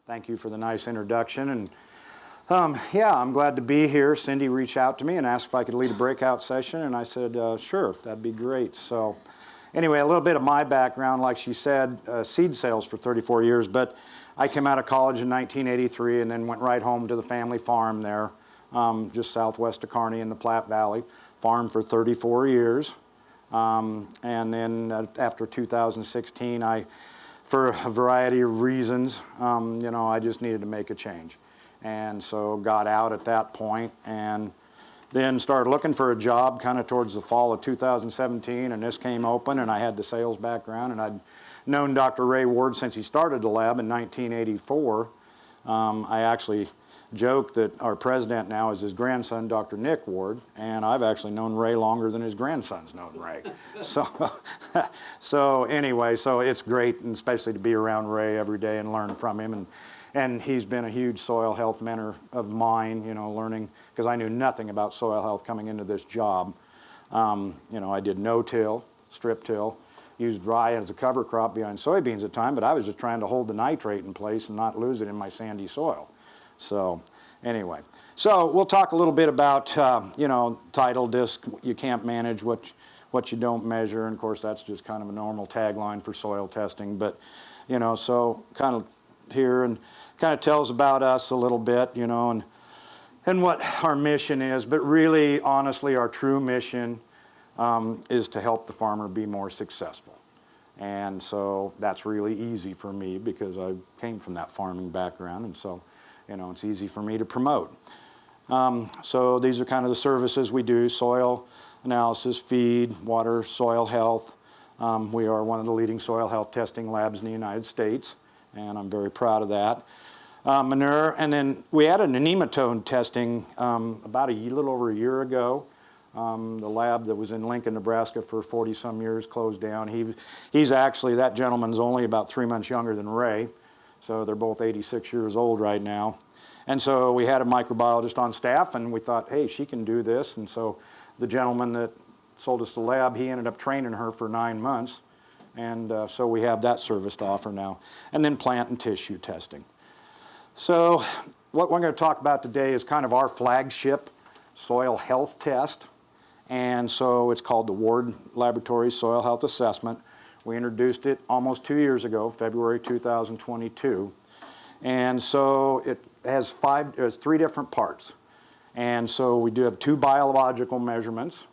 Thank you for the nice introduction. And yeah, I'm glad to be here. Cindy reached out to me and asked if I could lead a breakout session, and I said, sure, that'd be great. So anyway, a little bit of my background, like she said, seed sales for 34 years, but I came out of college in 1983 and then went right home to the family farm there, just southwest of Kearney in the Platte Valley. Farmed for 34 years. And then after 2016, for a variety of reasons, I just needed to make a change. And so got out at that point and then started looking for a job kind of towards the fall of 2017, and this came open, and I had the sales background, and I'd known Dr. Ray Ward since he started the lab in 1984. I actually joke that our president now is his grandson, Dr. Nick Ward, and I've actually known Ray longer than his grandson's known Ray. So anyway, so it's great, and especially to be around Ray every day and learn from him. And he's been a huge soil health mentor of mine, learning, because I knew nothing about soil health coming into this job. I did no-till, strip-till, used rye as a cover crop behind soybeans at the time, but I was just trying to hold the nitrate in place and not lose it in my sandy soil. So anyway, so we'll talk a little bit about, tidal disc, you can't manage what you don't measure, and of course that's just kind of a normal tagline for soil testing, but, so kind of here and kind of tells about us a little bit, and what our mission is, but really, honestly, our true mission is to help the farmer be more successful. And so that's really easy for me because I came from that farming background, and so, it's easy for me to promote. So these are kind of the services we do: soil analysis, feed, water, soil health. We are one of the leading soil health testing labs in the United States, and I'm very proud of that. Manure, and then we added a nematode testing about a little over a year ago. The lab that was in Lincoln, Nebraska for 40-some years closed down. He's actually, that gentleman's only about 3 months younger than Ray, so they're both 86 years old right now. And so we had a microbiologist on staff, and we thought, hey, she can do this. And so the gentleman that sold us the lab, he ended up training her for 9 months. And so we have that service to offer now. And then plant and tissue testing. So what we're going to talk about today is kind of our flagship soil health test. And so it's called the Ward Laboratories Soil Health Assessment. We introduced it almost 2 years ago, February 2022. And so it has three different parts. And so we do have 2 biological measurements.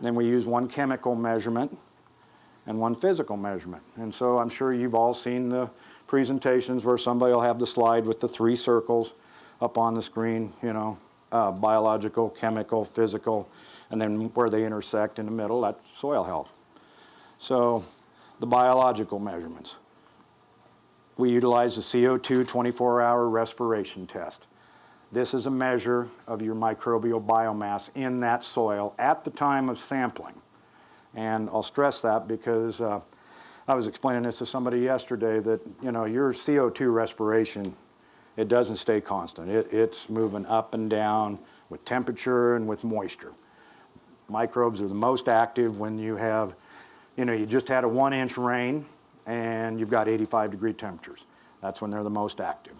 Then we use 1 chemical measurement and 1 physical measurement. And so I'm sure you've all seen the presentations where somebody will have the slide with the 3 circles up on the screen, biological, chemical, physical, and then where they intersect in the middle, that's soil health. So the biological measurements. We utilize the CO2 24-hour respiration test. This is a measure of your microbial biomass in that soil at the time of sampling. And I'll stress that because I was explaining this to somebody yesterday that, your CO2 respiration, it doesn't stay constant. It's moving up and down with temperature and with moisture. Microbes are the most active when you have, you just had a 1-inch rain and you've got 85-degree temperatures. That's when they're the most active.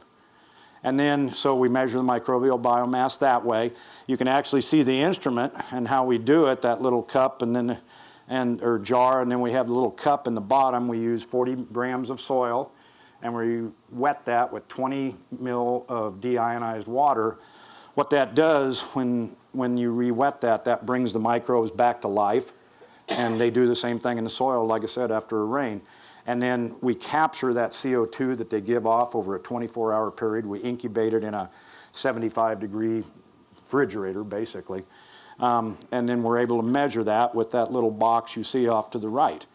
And then, so we measure the microbial biomass that way. You can actually see the instrument and how we do it, that little cup or jar, and then we have the little cup in the bottom. We use 40 grams of soil, and we wet that with 20 mil of deionized water. What that does when you re-wet that brings the microbes back to life, and they do the same thing in the soil, like I said, after a rain. And then we capture that CO2 that they give off over a 24-hour period. We incubate it in a 75-degree refrigerator, basically. And then we're able to measure that with that little box you see off to the right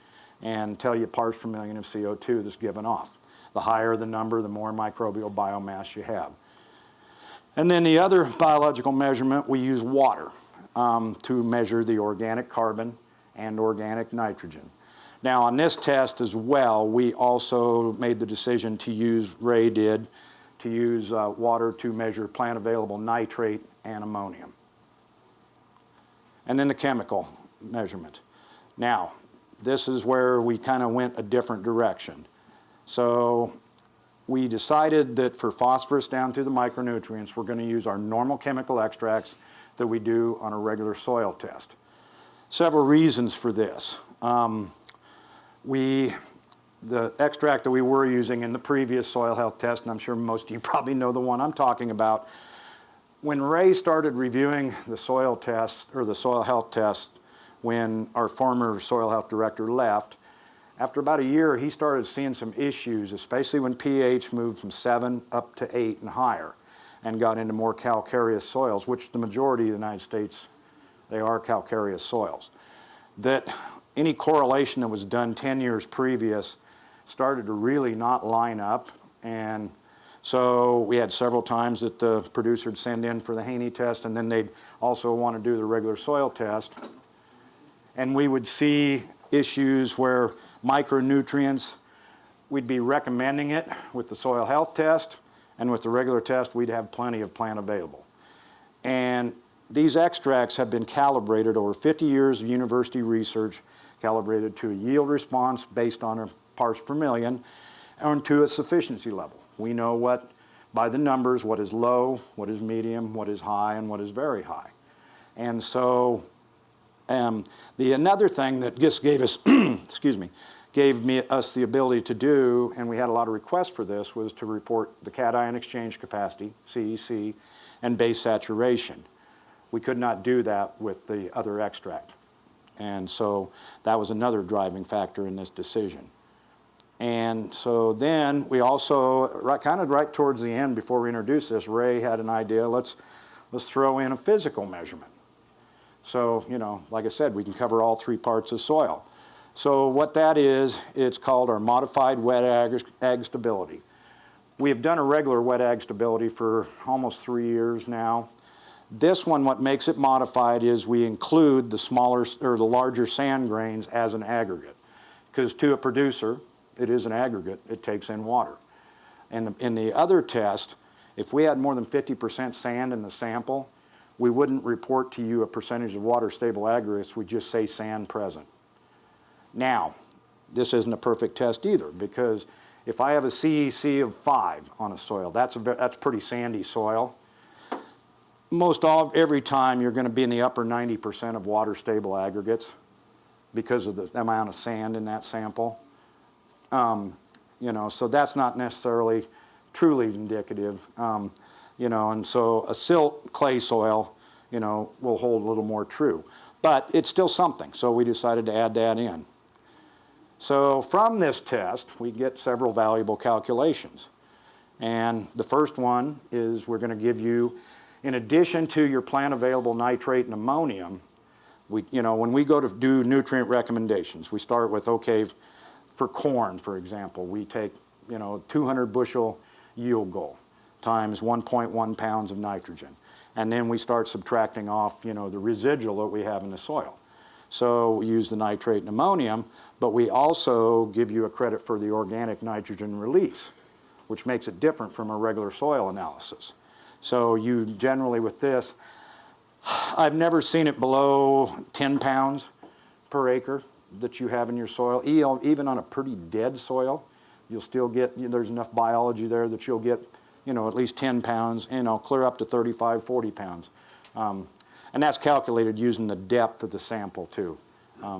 and tell you parts per million of CO2 that's given off. The higher the number, the more microbial biomass you have. And then the other biological measurement, we use water to measure the organic carbon and organic nitrogen. Now on this test as well, we also made the decision to use, Ray did, to use water to measure plant available nitrate and ammonium. And then the chemical measurement. Now, this is where we kind of went a different direction. So we decided that for phosphorus down through the micronutrients, we're going to use our normal chemical extracts that we do on a regular soil test. Several reasons for this. The extract that we were using in the previous soil health test, and I'm sure most of you probably know the one I'm talking about, when Ray started reviewing the soil test, or the soil health test, when our former soil health director left, after about a year, he started seeing some issues, especially when pH moved from 7 up to 8 and higher, and got into more calcareous soils, which the majority of the United States, they are calcareous soils. That any correlation that was done 10 years previous started to really not line up, and so we had several times that the producer would send in for the Haney test, and then they'd also want to do the regular soil test, and we would see issues where micronutrients, we'd be recommending it with the soil health test, and with the regular test we'd have plenty of plant available. And these extracts have been calibrated over 50 years of university research, calibrated to a yield response based on a parts per million, and to a sufficiency level. We know what, by the numbers, what is low, what is medium, what is high, and what is very high. And so another thing that just gave us, excuse me, us the ability to do, and we had a lot of requests for this, was to report the cation exchange capacity, CEC, and base saturation. We could not do that with the other extract. And so that was another driving factor in this decision. And so then we also, kind of right towards the end before we introduced this, Ray had an idea, let's throw in a physical measurement. So, you know, like I said, we can cover all 3 parts of soil. So what that is, it's called our modified wet ag stability. We have done a regular wet ag stability for almost 3 years now. This one, what makes it modified is we include the smaller or the larger sand grains as an aggregate. Because to a producer, it is an aggregate, it takes in water. And in the other test, if we had more than 50% sand in the sample, we wouldn't report to you a percentage of water stable aggregates, we'd just say sand present. Now, this isn't a perfect test either, because if I have a CEC of 5 on a soil, that's pretty sandy soil. Every time you're going to be in the upper 90% of water stable aggregates because of the amount of sand in that sample. You know, so that's not necessarily truly indicative. You know, and so a silt clay soil, you know, will hold a little more true. But it's still something, so we decided to add that in. So from this test, we get several valuable calculations. And the first one is we're going to give you, in addition to your plant available nitrate and ammonium, you know, when we go to do nutrient recommendations, we start with, okay, for corn, for example, we take, you know, 200 bushel yield goal times 1.1 pounds of nitrogen. And then we start subtracting off, you know, the residual that we have in the soil. So we use the nitrate and ammonium, but we also give you a credit for the organic nitrogen release, which makes it different from a regular soil analysis. So you generally, with this, I've never seen it below 10 pounds per acre that you have in your soil. Even on a pretty dead soil, you'll still get, you know, there's enough biology there that you'll get, you know, at least 10 pounds, you know, clear up to 35, 40 pounds. And that's calculated using the depth of the sample too,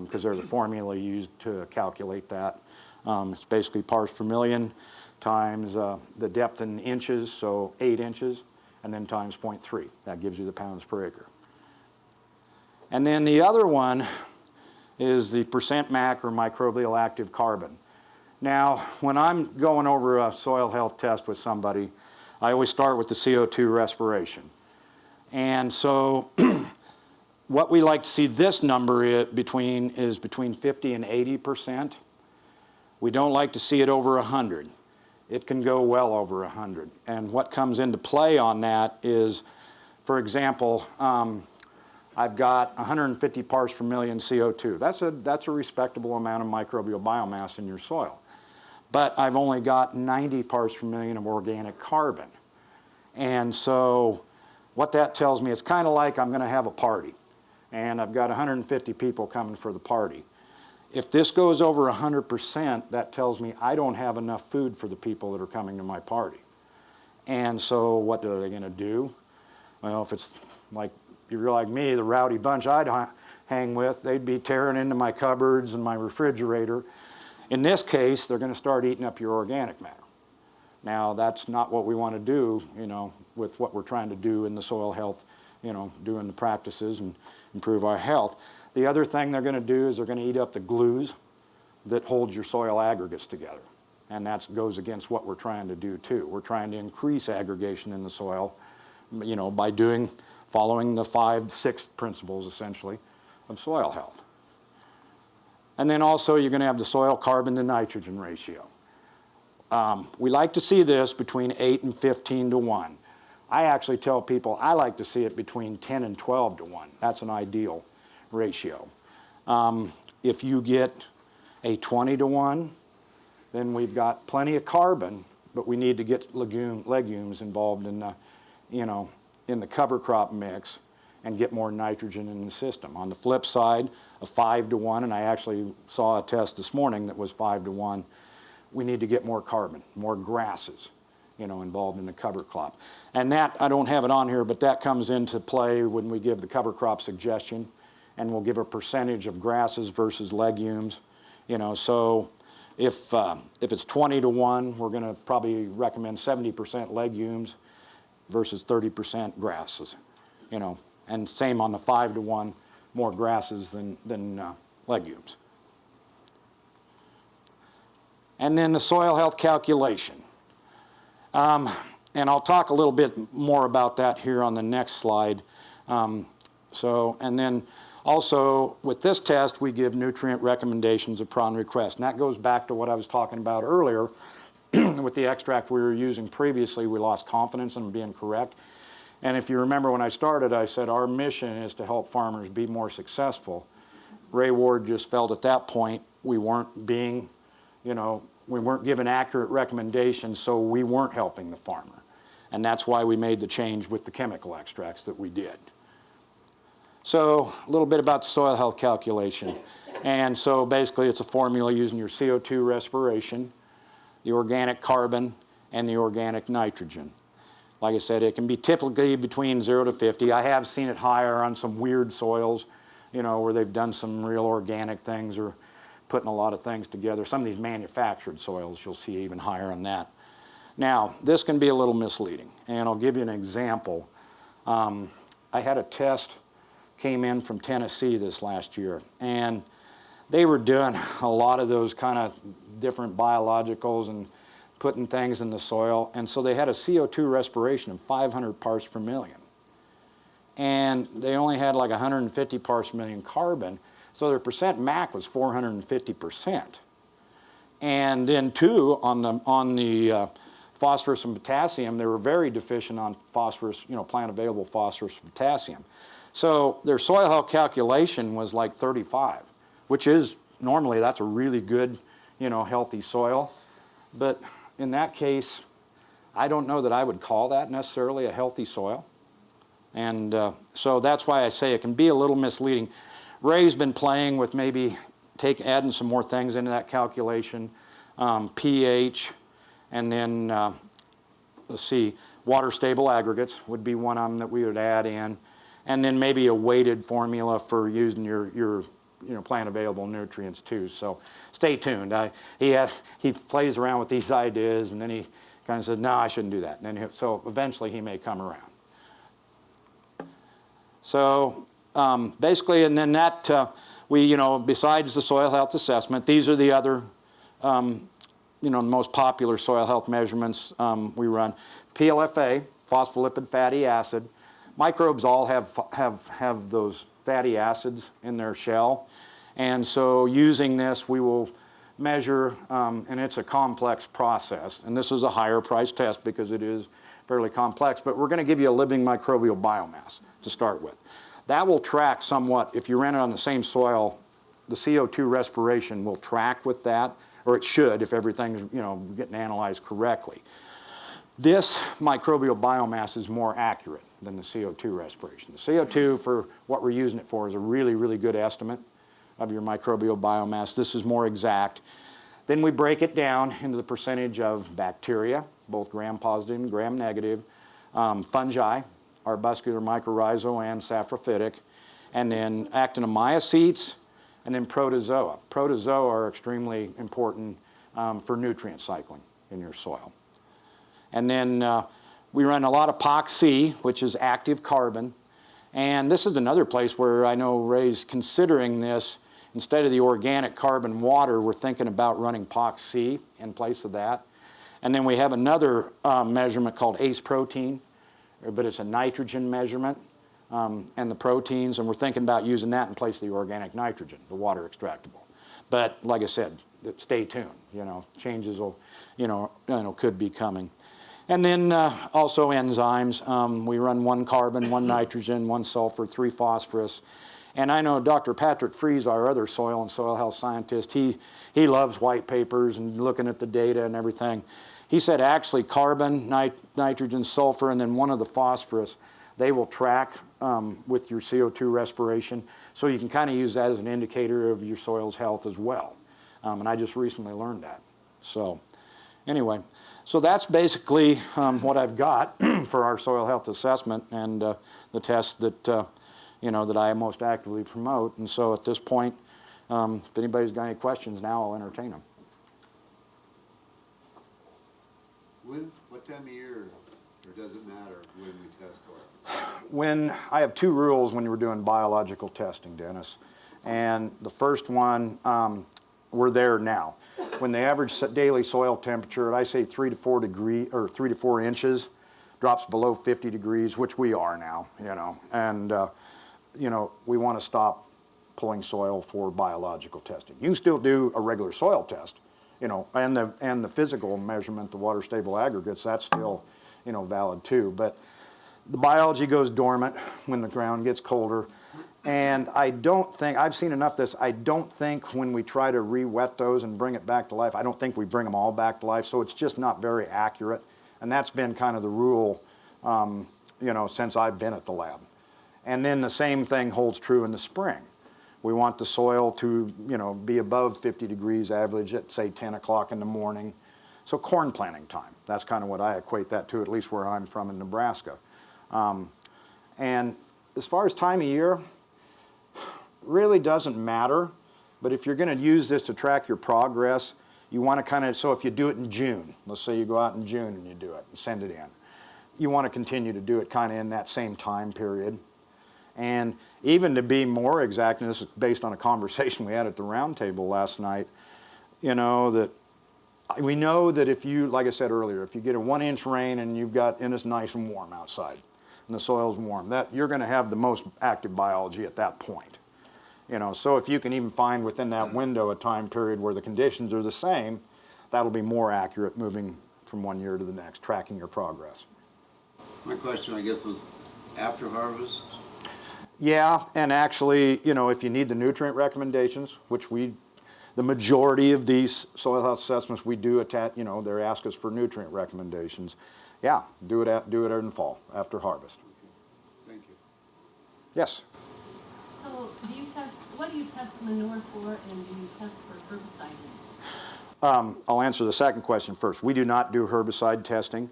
because there's a formula used to calculate that. It's basically parts per million times the depth in inches, so 8 inches, and then times 0.3. That gives you the pounds per acre. And then the other one is the percent MAC, or microbial active carbon. Now, when I'm going over a soil health test with somebody, I always start with the CO2 respiration. And so what we like to see this number is between 50 and 80%. We don't like to see it over 100. It can go well over 100. And what comes into play on that is, for example, I've got 150 parts per million CO2. That's a respectable amount of microbial biomass in your soil. But I've only got 90 parts per million of organic carbon. And so what that tells me, it's kind of like I'm going to have a party, and I've got 150 people coming for the party. If this goes over 100%, that tells me I don't have enough food for the people that are coming to my party. And so what are they going to do? Well, if it's like you're like me, the rowdy bunch I'd hang with, they'd be tearing into my cupboards and my refrigerator. In this case, they're going to start eating up your organic matter. Now, that's not what we want to do, you know, with what we're trying to do in the soil health, you know, doing the practices and improve our health. The other thing they're going to do is they're going to eat up the glues that hold your soil aggregates together. And that goes against what we're trying to do too. We're trying to increase aggregation in the soil, you know, by following the 5, 6 principles essentially of soil health. And then also you're going to have the soil carbon to nitrogen ratio. We like to see this between 8 and 15 to 1. I actually tell people I like to see it between 10 and 12 to 1. That's an ideal ratio. If you get a 20 to 1, then we've got plenty of carbon, but we need to get legumes involved in the, you know, in the cover crop mix and get more nitrogen in the system. On the flip side, a 5 to 1, and I actually saw a test this morning that was 5 to 1, we need to get more carbon, more grasses, you know, involved in the cover crop. And that, I don't have it on here, but that comes into play when we give the cover crop suggestion, and we'll give a percentage of grasses versus legumes, you know. So if it's 20 to 1, we're going to probably recommend 70% legumes versus 30% grasses, you know. And same on the 5 to 1, more grasses than legumes. And then the soil health calculation. And I'll talk a little bit more about that here on the next slide. And then also with this test, we give nutrient recommendations upon request. And that goes back to what I was talking about earlier. With the extract we were using previously, we lost confidence in being correct. And if you remember when I started, I said our mission is to help farmers be more successful. Ray Ward just felt at that point we weren't being, you know, we weren't given accurate recommendations, so we weren't helping the farmer. And that's why we made the change with the chemical extracts that we did. So a little bit about the soil health calculation. And so basically it's a formula using your CO2 respiration, the organic carbon, and the organic nitrogen. Like I said, it can be typically between 0 to 50. I have seen it higher on some weird soils, you know, where they've done some real organic things or putting a lot of things together. Some of these manufactured soils, you'll see even higher on that. Now, this can be a little misleading, and I'll give you an example. I had a test came in from Tennessee this last year, and they were doing a lot of those kind of different biologicals and putting things in the soil, and so they had a CO2 respiration of 500 parts per million. And they only had like 150 parts per million carbon, so their percent MAC was 450%. And then too, on the phosphorus and potassium, they were very deficient on phosphorus, you know, plant available phosphorus and potassium. So their soil health calculation was like 35, which is normally that's a really good, you know, healthy soil. But in that case, I don't know that I would call that necessarily a healthy soil. And so that's why I say it can be a little misleading. Ray's been playing with maybe adding some more things into that calculation, pH, and then, let's see, water stable aggregates would be one of them that we would add in, and then maybe a weighted formula for using your you know, plant available nutrients too. So stay tuned. He plays around with these ideas, and then he kind of says, no, I shouldn't do that. And then so eventually he may come around. So basically, and then that we, you know, besides the soil health assessment, these are the other, you know, most popular soil health measurements we run. PLFA, phospholipid fatty acid. Microbes all have those fatty acids in their shell. And so using this, we will measure, and it's a complex process. And this is a higher price test because it is fairly complex. But we're going to give you a living microbial biomass to start with. That will track somewhat. If you ran it on the same soil, the CO2 respiration will track with that, or it should if everything's, you know, getting analyzed correctly. This microbial biomass is more accurate than the CO2 respiration. The CO2, for what we're using it for, is a really, really good estimate. of your microbial biomass. This is more exact. Then we break it down into the percentage of bacteria, both gram-positive and gram-negative, fungi, arbuscular mycorrhizal and saprophytic, and then actinomycetes, and then protozoa. Protozoa are extremely important for nutrient cycling in your soil. And then we run a lot of POC, which is active carbon. And this is another place where I know Ray's considering this. Instead of the organic carbon water, we're thinking about running POC in place of that. And then we have another measurement called ACE protein, but it's a nitrogen measurement, and the proteins, and we're thinking about using that in place of the organic nitrogen, the water extractable. But like I said, stay tuned. Changes will, could be coming. And then also enzymes. We run 1 carbon, 1 nitrogen, 1 sulfur, 3 phosphorus. And I know Dr. Patrick Fries, our other soil and soil health scientist, he loves white papers and looking at the data and everything. He said actually carbon, nitrogen, sulfur, and then 1 of the phosphorus, they will track with your CO2 respiration. So you can kind of use that as an indicator of your soil's health as well. And I just recently learned that. So anyway, so that's basically what I've got for our soil health assessment and the test that, that I most actively promote. And so at this point, if anybody's got any questions now, I'll entertain them. What time of year, or does it matter when we test soil? When I have 2 rules when we're doing biological testing, Dennis. And the first one, we're there now. When the average daily soil temperature, I say 3 to 4 degrees or 3 to 4 inches, drops below 50 degrees, which we are now, and we want to stop pulling soil for biological testing. You can still do a regular soil test, and the physical measurement, the water stable aggregates, that's still, valid too. But the biology goes dormant when the ground gets colder. And I don't think, I've seen enough of this, I don't think when we try to re-wet those and bring it back to life, I don't think we bring them all back to life, so it's just not very accurate. And that's been kind of the rule, since I've been at the lab. And then the same thing holds true in the spring. We want the soil to, be above 50 degrees average at, say, 10 o'clock in the morning. So corn planting time, that's kind of what I equate that to, at least where I'm from in Nebraska. And as far as time of year, really doesn't matter, but if you're going to use this to track your progress, you want to kind of, so if you do it in June, let's say you go out in June and you do it and send it in, you want to continue to do it kind of in that same time period. And even to be more exact, and this is based on a conversation we had at the round table last night, that we know that if you, like I said earlier, if you get a 1-inch rain and and it's nice and warm outside, and the soil's warm, that you're going to have the most active biology at that point. So if you can even find within that window a time period where the conditions are the same, that'll be more accurate moving from one year to the next, tracking your progress. My question, I guess, was after harvest? Yeah, and actually, if you need the nutrient recommendations, which the majority of these soil health assessments we do attach, they ask us for nutrient recommendations. Yeah, do it in the fall after harvest. Okay. Thank you. Yes. So, what do you test manure for, and do you test for herbicide? I'll answer the second question first. We do not do herbicide testing.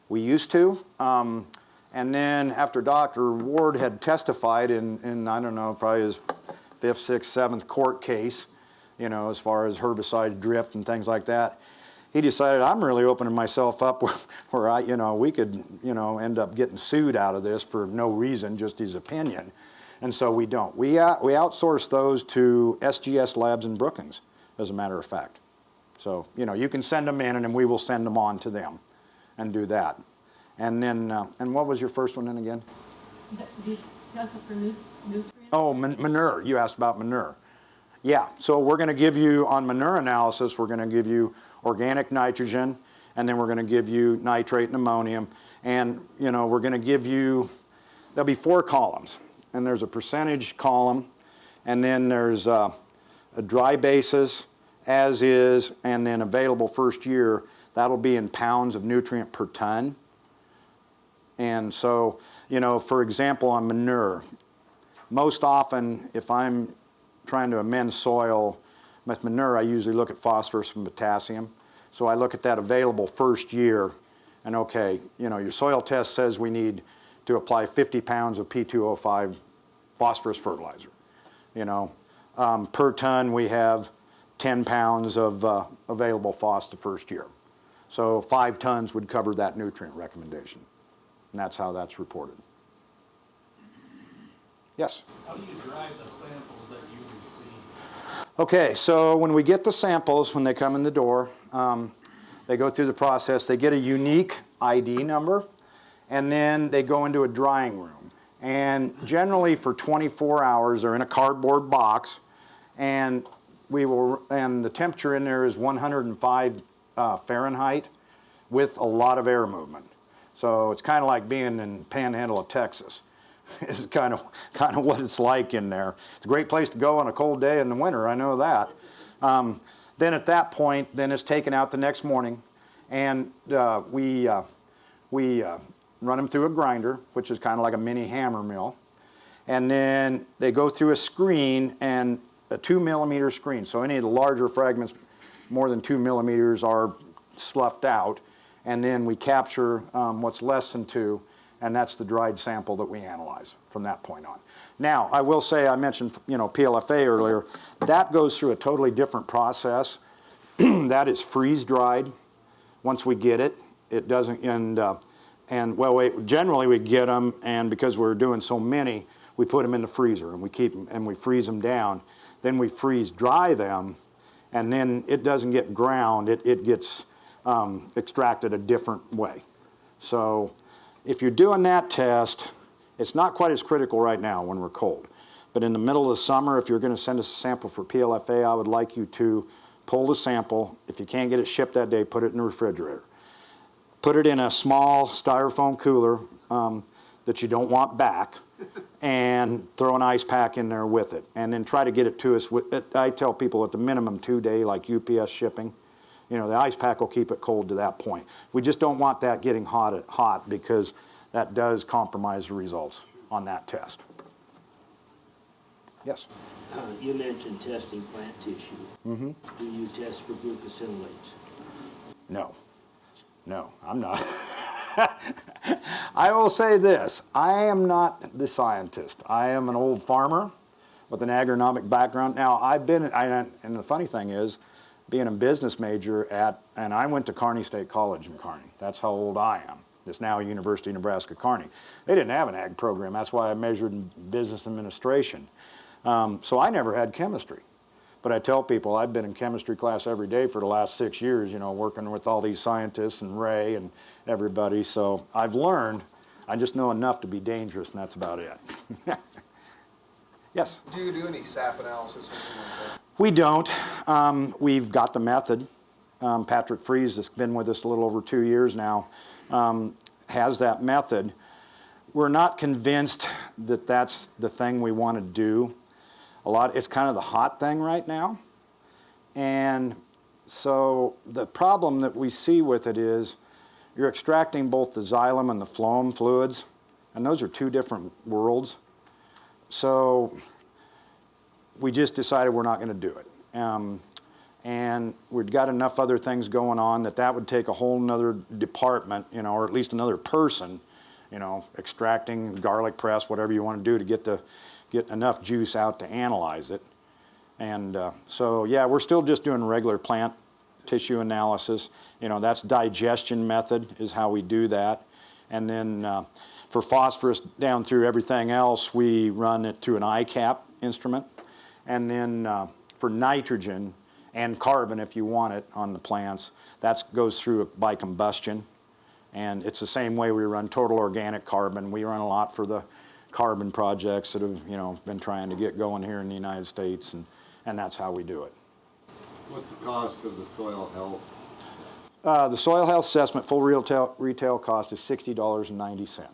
We used to, and then after Dr. Ward had testified in I don't know, probably his 5th, 6th, 7th court case, as far as herbicide drift and things like that, he decided I'm really opening myself up where we could, end up getting sued out of this for no reason, just his opinion. And so we don't. We outsource those to SGS Labs in Brookings, as a matter of fact. So, you can send them in and then we will send them on to them and do that. And then, and what was your first one then again? Do you test it for nutrients? Oh, manure. You asked about manure. Yeah, so we're going to give you, on manure analysis, we're going to give you organic nitrogen, and then we're going to give you nitrate and ammonium. And, we're going to give you, there'll be 4 columns. And there's a percentage column, and then there's a dry basis, as is, and then available first year. That'll be in pounds of nutrient per ton. And so, for example, on manure, most often if I'm trying to amend soil with manure, I usually look at phosphorus and potassium. So I look at that available first year, and okay, you know, your soil test says we need to apply 50 pounds of P2O5 phosphorus fertilizer. You know, per ton we have 10 pounds of available phos the first year. So 5 tons would cover that nutrient recommendation. And that's how that's reported. Yes? How do you drive the samples that you receive? Okay, so when we get the samples, when they come in the door, they go through the process. They get a unique ID number, and then they go into a drying room. And generally for 24 hours, they're in a cardboard box, and the temperature in there is 105 Fahrenheit with a lot of air movement. So it's kind of like being in Panhandle of Texas. It's kind of what it's like in there. It's a great place to go on a cold day in the winter, I know that. Then at that point, then it's taken out the next morning, and we run them through a grinder, which is kind of like a mini hammer mill. And then they go through a screen, and a 2 millimeter screen. So any of the larger fragments more than 2 millimeters are sloughed out. And then we capture what's less than 2, and that's the dried sample that we analyze from that point on. Now, I will say, I mentioned, you know, PLFA earlier. That goes through a totally different process. That is freeze-dried. Once we get it, it doesn't, generally we get them, and because we're doing so many, we put them in the freezer, and we keep them, and we freeze them down. Then we freeze-dry them, and then it doesn't get ground. It gets extracted a different way. So if you're doing that test, it's not quite as critical right now when we're cold. But in the middle of the summer, if you're going to send us a sample for PLFA, I would like you to pull the sample. If you can't get it shipped that day, put it in the refrigerator. Put it in a small styrofoam cooler that you don't want back, and throw an ice pack in there with it. And then try to get it to us. I tell people at the minimum 2-day, like UPS shipping. You know, the ice pack will keep it cold to that point. We just don't want that getting hot because that does compromise the results on that test. Yes? You mentioned testing plant tissue. Mm-hmm. Do you test for glucosinolates? No. No, I'm not. I will say this. I am not the scientist. I am an old farmer with an agronomic background. Now, and the funny thing is, being a business major and I went to Kearney State College in Kearney. That's how old I am. It's now University of Nebraska, Kearney. They didn't have an ag program. That's why I majored in business administration. So I never had chemistry. But I tell people I've been in chemistry class every day for the last 6 years, you know, working with all these scientists and Ray and everybody. So I've learned. I just know enough to be dangerous, and that's about it. Yes? Do you do any SAP analysis or anything like that? We don't. We've got the method. Patrick Fries, that's been with us a little over 2 years now, has that method. We're not convinced that that's the thing we want to do. It's kind of the hot thing right now. And so the problem that we see with it is you're extracting both the xylem and the phloem fluids, and those are 2 different worlds. So we just decided we're not going to do it. And we've got enough other things going on that would take a whole nother department, you know, or at least another person, you know, extracting garlic press, whatever you want to do to get enough juice out to analyze it. And so, yeah, we're still just doing regular plant tissue analysis. You know, that's digestion method is how we do that. And then for phosphorus down through everything else, we run it through an ICAP instrument. And then for nitrogen and carbon, if you want it on the plants, that goes through by combustion. And it's the same way we run total organic carbon. We run a lot for the carbon projects that have, you know, been trying to get going here in the United States, and that's how we do it. What's the cost of the soil health? The soil health assessment, full retail cost is $60.90.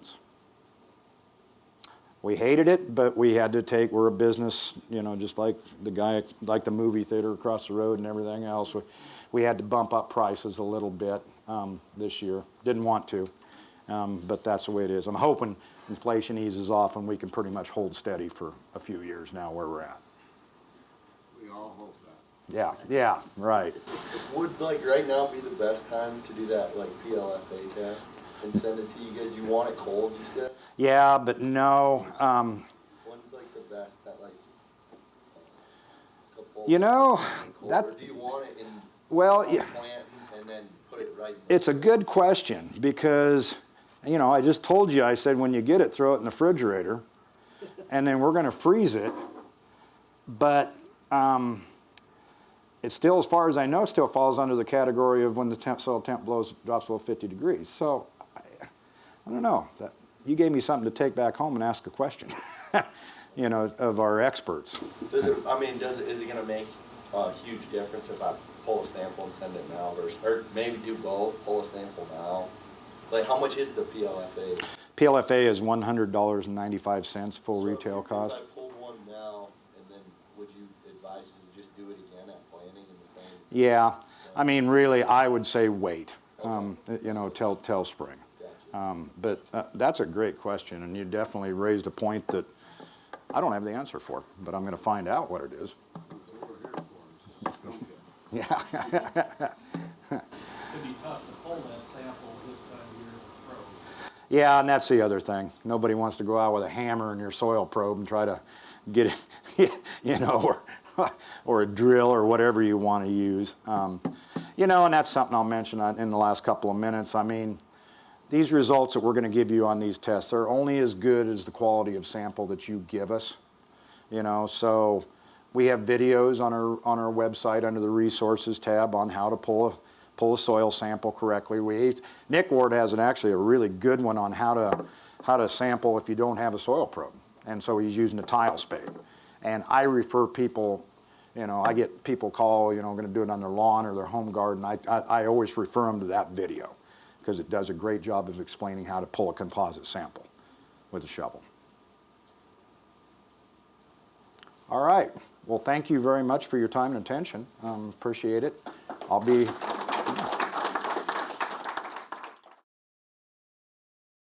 We hated it, but we had to we're a business, you know, just like the guy, like the movie theater across the road and everything else. We had to bump up prices a little bit this year. Didn't want to, but that's the way it is. I'm hoping inflation eases off and we can pretty much hold steady for a few years now where we're at. all hope that. Yeah, yeah, right. Would like right now be the best time to do that like PLFA test and send it to you guys? You want it cold, you said? Yeah, but no. When's like the best that like couple You know, cold, that, or do you want it in well, yeah, planting and then put it right in? it's a good question because, you know, I just told you, I said when you get it, throw it in the refrigerator, and then we're going to freeze it. But it still, as far as I know, still falls under the category of when the soil temp drops below 50 degrees. So I don't know. You gave me something to take back home and ask a question, you know, of our experts. Does it? I mean, is it gonna make a huge difference if I pull a sample and send it now, versus, or maybe do both, pull a sample now? Like, how much is the PLFA? PLFA is $100.95 full retail cost. If I pulled one now, and then would you advise me to just do it again at planting in the same? Yeah, I mean, really, I would say wait, you know, till spring. Gotcha. But that's a great question, and you definitely raised a point that I don't have the answer for, but I'm going to find out what it is. That's what we're here for, is don't get. Yeah. It'd be tough to pull that sample this time of year with a probe. Yeah, and that's the other thing. Nobody wants to go out with a hammer in your soil probe and try to get it, you know, or a drill or whatever you want to use. You know, and that's something I'll mention in the last couple of minutes. I mean, these results that we're going to give you on these tests are only as good as the quality of sample that you give us. You know, so we have videos on our website under the resources tab on how to pull a soil sample correctly. Nick Ward has actually a really good one on how to sample if you don't have a soil probe, and so he's using a tile spade. And I refer people, you know, I get people call, you know, going to do it on their lawn or their home garden. I always refer them to that video because it does a great job of explaining how to pull a composite sample with a shovel. All right. Well, thank you very much for your time and attention. Appreciate it. I'll be